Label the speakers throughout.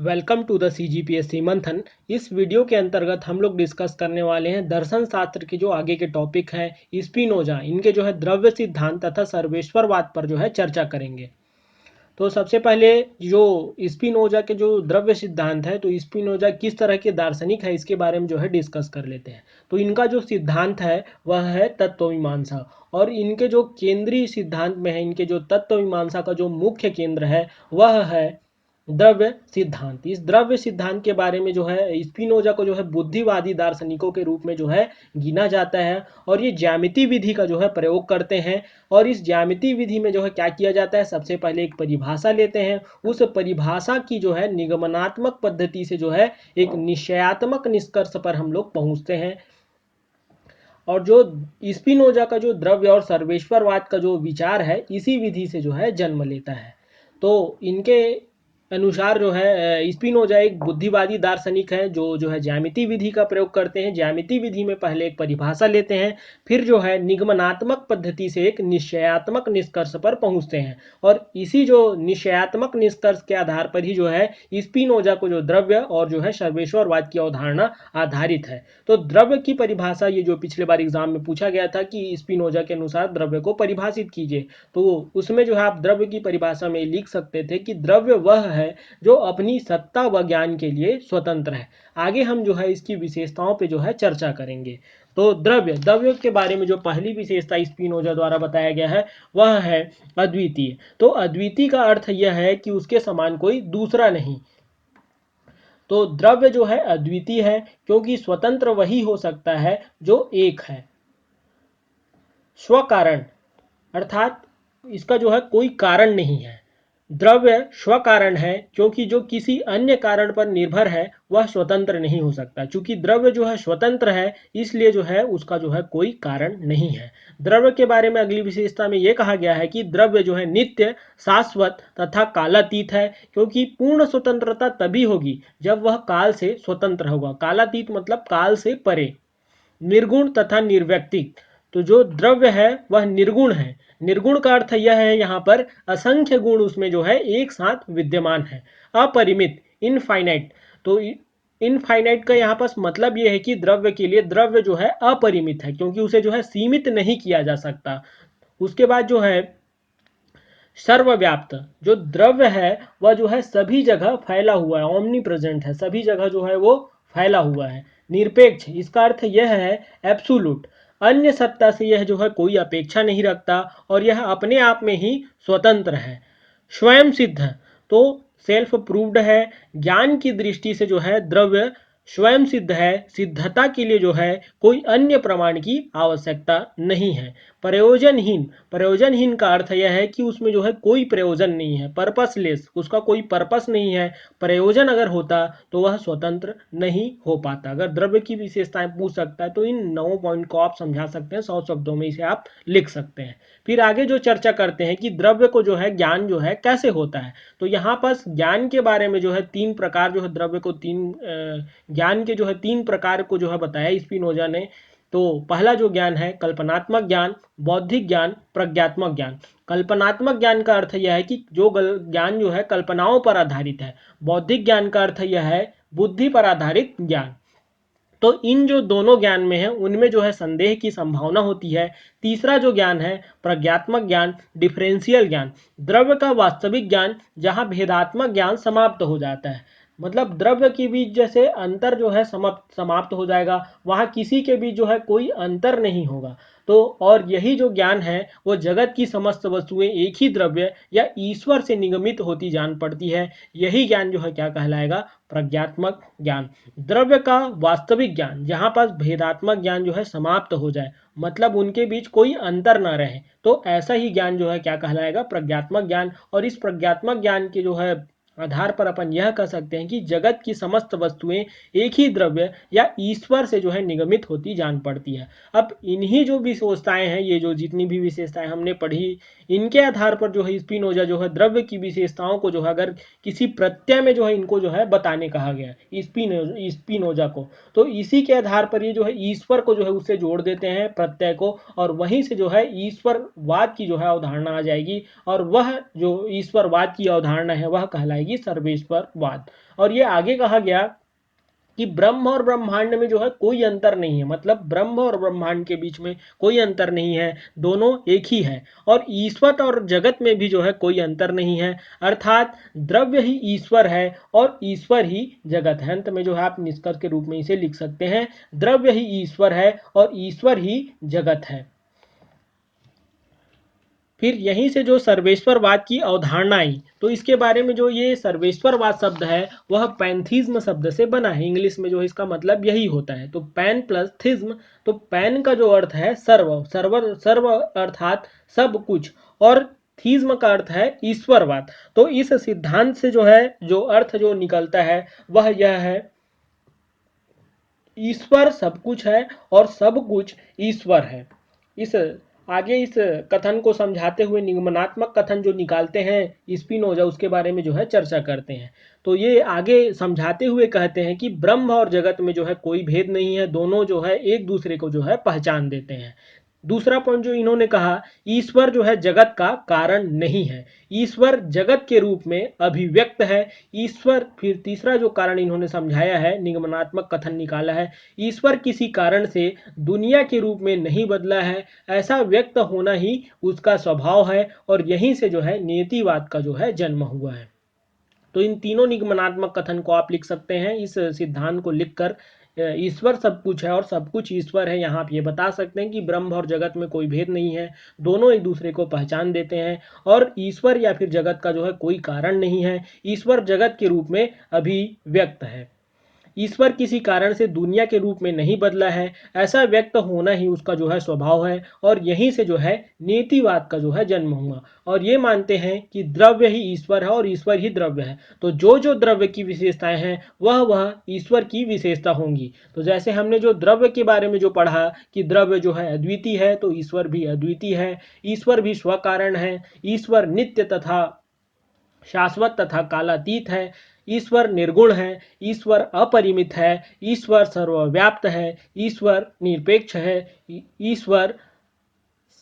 Speaker 1: Welcome to the CGPSC मंथन। इस video के अंतर्गत हम लोग डिस्कस करने वाले हैं दर्शन शास्त्र के जो आगे के टॉपिक हैं स्पिनोजा, इनके जो है द्रव्य सिद्धांत तथा सर्वेश्वरवाद पर जो है चर्चा करेंगे। तो सबसे पहले जो स्पिनोजा के जो द्रव्य सिद्धांत है, तो स्पिनोजा किस तरह के दार्शनिक है इसके बारे में जो है डिस्कस कर लेते हैं। तो इनका जो सिद्धांत है वह है तत्वमीमांसा, और इनके जो केंद्रीय सिद्धांत में है, इनके जो तत्वमीमांसा का जो मुख्य केंद्र है वह है द्रव्य सिद्धांत। इस द्रव्य सिद्धांत के बारे में जो है स्पिनोजा को जो है बुद्धिवादी दार्शनिकों के रूप में जो है गिना जाता है, और ये ज्यामिति विधि का जो है प्रयोग करते हैं। और इस ज्यामिति विधि में जो है क्या किया जाता है, सबसे पहले एक परिभाषा लेते हैं, उस परिभाषा की जो है निगमनात्मक पद्धति से जो है एक निश्चयात्मक निष्कर्ष पर हम लोग पहुंचते हैं। और जो स्पिनोजा का जो द्रव्य और सर्वेश्वरवाद का जो विचार है इसी विधि से जो है जन्म लेता है। तो इनके अनुसार जो है स्पिनोजा एक बुद्धिवादी दार्शनिक है जो है ज्यामिति विधि का प्रयोग करते हैं। ज्यामिति विधि में पहले एक परिभाषा लेते हैं, फिर जो है निगमनात्मक पद्धति से एक निश्चयात्मक निष्कर्ष पर पहुंचते हैं, और इसी जो निश्चयात्मक निष्कर्ष के आधार पर ही जो है स्पिनोजा को जो द्रव्य और जो है सर्वेश्वरवाद की अवधारणा आधारित है। तो द्रव्य की परिभाषा, ये जो पिछले बार एग्जाम में पूछा गया था कि स्पिनोजा के अनुसार द्रव्य को परिभाषित कीजिए, तो उसमें जो है आप द्रव्य की परिभाषा में लिख सकते थे कि द्रव्य वह है जो अपनी सत्ता व ज्ञान के लिए स्वतंत्र है। आगे हम जो है इसकी विशेषताओं पे जो है चर्चा करेंगे। तो द्रव्य के बारे में जो पहली विशेषता स्पिनोजा द्वारा बताया गया है वह है अद्वितीय। तो अद्वितीय का अर्थ यह है कि उसके समान कोई दूसरा नहीं। तो द्रव्य जो है अद्वितीय है क्योंकि स्वतंत्र वही हो सकता है जो एक है। स्वकारण अर्थात इसका जो है कोई कारण नहीं है। द्रव्य स्वकारण है क्योंकि जो किसी अन्य कारण पर निर्भर है वह स्वतंत्र नहीं हो सकता। चूंकि द्रव्य जो है स्वतंत्र है इसलिए जो है उसका जो है कोई कारण नहीं है। द्रव्य के बारे में अगली विशेषता में यह कहा गया है कि द्रव्य जो है नित्य, शाश्वत तथा कालातीत है, क्योंकि पूर्ण स्वतंत्रता तभी होगी जब वह काल से स्वतंत्र होगा। कालातीत मतलब काल से परे। निर्गुण तथा निर्व्यक्तिक, तो जो द्रव्य है वह निर्गुण है। निर्गुण का अर्थ यह है यहाँ पर असंख्य गुण उसमें जो है एक साथ विद्यमान है। अपरिमित इनफाइनाइट, तो इनफाइनाइट का यहाँ पास मतलब यह है कि द्रव्य के लिए द्रव्य जो है अपरिमित है क्योंकि उसे जो है सीमित नहीं किया जा सकता। उसके बाद जो है सर्वव्याप्त, जो द्रव्य है वह जो है सभी जगह फैला हुआ है, ओमनी प्रेजेंट है, सभी जगह जो है वो फैला हुआ है। निरपेक्ष, इसका अर्थ यह है एब्सोल्यूट, अन्य सत्ता से यह जो है कोई अपेक्षा नहीं रखता और यह अपने आप में ही स्वतंत्र है। स्वयं सिद्ध, तो सेल्फ प्रूव्ड है। ज्ञान की दृष्टि से जो है द्रव्य स्वयं सिद्ध है, सिद्धता के लिए जो है कोई अन्य प्रमाण की आवश्यकता नहीं है। प्रयोजनहीन, प्रयोजनहीन का अर्थ यह है कि उसमें जो है कोई प्रयोजन नहीं है, पर्पसलेस, उसका कोई पर्पस नहीं है। प्रयोजन अगर होता तो वह स्वतंत्र नहीं हो पाता। अगर द्रव्य की विशेषताएं पूछ सकता है तो इन 9 पॉइंट को आप समझा सकते हैं, 100 शब्दों में इसे आप लिख सकते हैं। फिर आगे जो चर्चा करते हैं कि द्रव्य को जो है ज्ञान जो है कैसे होता है, तो यहाँ पर ज्ञान के बारे में जो है 3 प्रकार जो है द्रव्य को ज्ञान के जो है 3 प्रकार को जो है बताया स्पिनोजा ने। तो पहला जो ज्ञान है कल्पनात्मक ज्ञान, बौद्धिक ज्ञान, प्रज्ञात्मक ज्ञान। कल्पनात्मक ज्ञान का अर्थ यह है कि जो ज्ञान जो है कल्पनाओं पर आधारित है। बौद्धिक ज्ञान का अर्थ यह है बुद्धि पर आधारित ज्ञान। तो इन जो दोनों ज्ञान में है उनमें जो है संदेह की संभावना होती है। तीसरा जो ज्ञान है प्रज्ञात्मक ज्ञान, डिफरेंशियल ज्ञान, द्रव्य का वास्तविक ज्ञान जहां भेदात्मक ज्ञान समाप्त हो जाता है। मतलब द्रव्य के बीच जैसे अंतर जो है समाप्त हो जाएगा, वहां किसी के बीच जो है कोई अंतर नहीं होगा। तो और यही जो ज्ञान है वो जगत की समस्त वस्तुएं एक ही द्रव्य या ईश्वर से निगमित होती जान पड़ती है। यही ज्ञान जो है क्या कहलाएगा, प्रज्ञात्मक ज्ञान। द्रव्य का वास्तविक ज्ञान जहां पास भेदात्मक ज्ञान जो है समाप्त हो जाए, मतलब उनके बीच कोई अंतर ना रहे, तो ऐसा ही ज्ञान जो है क्या कहलाएगा, प्रज्ञात्मक ज्ञान। और इस प्रज्ञात्मक ज्ञान के जो है आधार पर अपन यह कह सकते हैं कि जगत की समस्त वस्तुएं एक ही द्रव्य या ईश्वर से जो है निगमित होती जान पड़ती है। अब इन्हीं जो विशेषताएं हैं, ये जो जितनी भी विशेषताएं हमने पढ़ी, इनके आधार पर जो है स्पिनोजा जो है द्रव्य की विशेषताओं को जो है अगर किसी प्रत्यय में जो है इनको जो है बताने कहा गया है स्पिनोजा को, तो इसी के आधार पर ये जो है ईश्वर को जो है उससे जोड़ देते हैं प्रत्यय को, और वहीं से जो है ईश्वरवाद की जो है अवधारणा आ जाएगी, और वह जो ईश्वरवाद की अवधारणा है वह कहलाएगी कहलाएगी सर्वेश्वरवाद। और ये आगे कहा गया कि ब्रह्म और ब्रह्मांड में जो है कोई अंतर नहीं है, मतलब ब्रह्म और ब्रह्मांड के बीच में कोई अंतर नहीं है, दोनों एक ही है। और ईश्वर और जगत में भी जो है कोई अंतर नहीं है, अर्थात द्रव्य ही ईश्वर है और ईश्वर ही जगत है। अंत में जो है आप निष्कर्ष के रूप में इसे लिख सकते हैं, द्रव्य ही ईश्वर है और ईश्वर ही जगत है। फिर यहीं से जो सर्वेश्वरवाद की अवधारणा आई, तो इसके बारे में जो ये सर्वेश्वरवाद शब्द है वह पैंथीज्म शब्द से बना है। इंग्लिश में जो इसका मतलब यही होता है, तो पैन प्लस थिज्म। तो पैन का जो अर्थ है सर्व, सर्व सर्व अर्थात सब कुछ, और थीज्म का अर्थ है ईश्वरवाद। तो इस सिद्धांत से जो है जो अर्थ जो निकलता है वह यह है, ईश्वर सब कुछ है और सब कुछ ईश्वर है। इस आगे इस कथन को समझाते हुए निगमनात्मक कथन जो निकालते हैं स्पिनोजा, उसके बारे में जो है चर्चा करते हैं। तो ये आगे समझाते हुए कहते हैं कि ब्रह्म और जगत में जो है कोई भेद नहीं है, दोनों जो है एक दूसरे को जो है पहचान देते हैं। दूसरा पॉइंट जो इन्होंने कहा, ईश्वर जो है जगत का कारण नहीं है, ईश्वर जगत के रूप में अभिव्यक्त है। ईश्वर, फिर तीसरा जो कारण इन्होंने समझाया है, निगमनात्मक कथन निकाला है, ईश्वर किसी कारण से दुनिया के रूप में नहीं बदला है, ऐसा व्यक्त होना ही उसका स्वभाव है, और यहीं से जो है नियतिवाद का जो है जन्म हुआ है। तो इन तीनों निगमनात्मक कथन को आप लिख सकते हैं इस सिद्धांत को लिखकर। ईश्वर सब कुछ है और सब कुछ ईश्वर है, यहाँ आप ये बता सकते हैं कि ब्रह्म और जगत में कोई भेद नहीं है, दोनों एक दूसरे को पहचान देते हैं, और ईश्वर या फिर जगत का जो है कोई कारण नहीं है, ईश्वर जगत के रूप में अभिव्यक्त है। ईश्वर किसी कारण से दुनिया के रूप में नहीं बदला है, ऐसा व्यक्त होना ही उसका जो है स्वभाव है, और यहीं से जो है नीतिवाद का जो है जन्म हुआ। और ये मानते हैं कि द्रव्य ही ईश्वर है और ईश्वर ही द्रव्य है, तो जो जो द्रव्य की विशेषताएं हैं वह ईश्वर की विशेषता होंगी। तो जैसे हमने जो द्रव्य के बारे में जो पढ़ा कि द्रव्य जो है अद्वितीय है, तो ईश्वर भी अद्वितीय है, ईश्वर भी स्वकारण है, ईश्वर नित्य तथा शाश्वत तथा कालातीत है, ईश्वर निर्गुण है, ईश्वर अपरिमित है, ईश्वर सर्वव्याप्त है, ईश्वर निरपेक्ष है, ईश्वर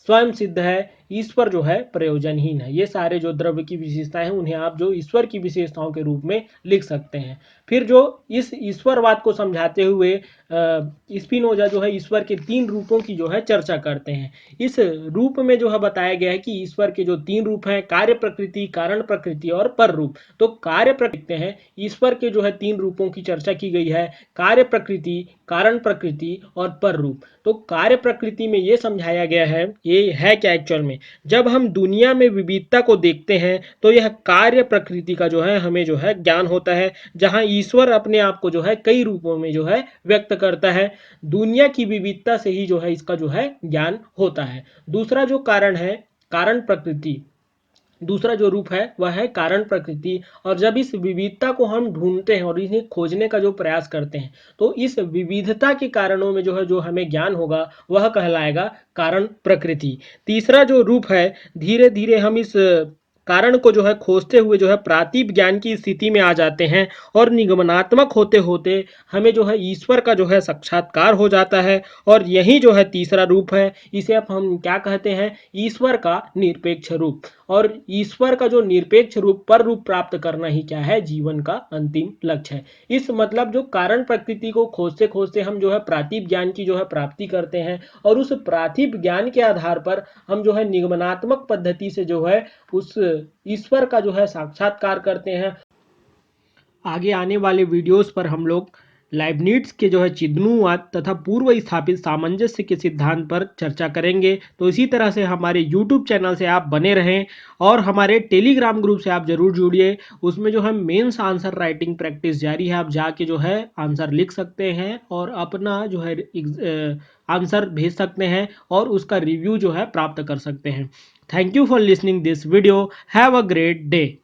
Speaker 1: स्वयं सिद्ध है, ईश्वर जो है प्रयोजनहीन है। ये सारे जो द्रव्य की विशेषताएं हैं उन्हें आप जो ईश्वर की विशेषताओं के रूप में लिख सकते हैं। फिर जो इस ईश्वरवाद को समझाते हुए स्पिनोजा जो है ईश्वर के 3 रूपों की जो है चर्चा करते हैं। इस रूप में जो है बताया गया है कि ईश्वर के जो 3 रूप हैं, कार्य प्रकृति, कारण प्रकृति और पर रूप। तो कार्य प्रकृति हैं, ईश्वर के जो है 3 रूपों की चर्चा की गई है, कार्य प्रकृति, कारण प्रकृति और पर रूप। तो कार्य प्रकृति में ये समझाया गया है, ये है क्या एक्चुअल में, जब हम दुनिया में विविधता को देखते हैं तो यह कार्य प्रकृति का जो है हमें जो है ज्ञान होता है, जहां ईश्वर अपने आप को जो है कई रूपों में जो है व्यक्त करता है। दुनिया की विविधता से ही जो है इसका जो है ज्ञान होता है। दूसरा जो कारण है, कारण प्रकृति, दूसरा जो रूप है वह है कारण प्रकृति। और जब इस विविधता को हम ढूंढते हैं और इन्हें खोजने का जो प्रयास करते हैं, तो इस विविधता के कारणों में जो है जो हमें ज्ञान होगा वह कहलाएगा कारण प्रकृति। तीसरा जो रूप है, धीरे धीरे हम इस कारण को जो है खोजते हुए जो है प्रातीप ज्ञान की स्थिति में आ जाते हैं, और निगमनात्मक होते होते हमें जो है ईश्वर का जो है साक्षात्कार हो जाता है। और यही जो है तीसरा रूप है, इसे अब हम क्या कहते हैं, ईश्वर का निरपेक्ष रूप। और ईश्वर का जो निरपेक्ष रूप, पर रूप प्राप्त करना ही क्या है, जीवन का अंतिम लक्ष्य है। इस मतलब जो कारण प्रकृति को खोजते खोजते हम जो है प्रातीप ज्ञान की जो है प्राप्ति करते हैं, और उस प्रातीप ज्ञान के आधार पर हम जो है निगमनात्मक पद्धति से जो है उस ईश्वर का जो है साक्षात्कार करते हैं। आगे आने वाले वीडियोस पर हम लोग लाइबनिट्ज के जो है चिदनुवाद तथा पूर्व स्थापित सामंजस्य के सिद्धांत पर चर्चा करेंगे। तो इसी तरह से हमारे यूट्यूब चैनल से आप बने रहें, और हमारे टेलीग्राम ग्रुप से आप जरूर जुड़िए। उसमें जो है मेंस आंसर राइटिंग प्रैक्टिस जारी है, आप जाके जो है आंसर लिख सकते हैं और अपना जो है आंसर भेज सकते हैं और उसका रिव्यू जो है प्राप्त कर सकते हैं। Thank you for listening this video. Have a great day.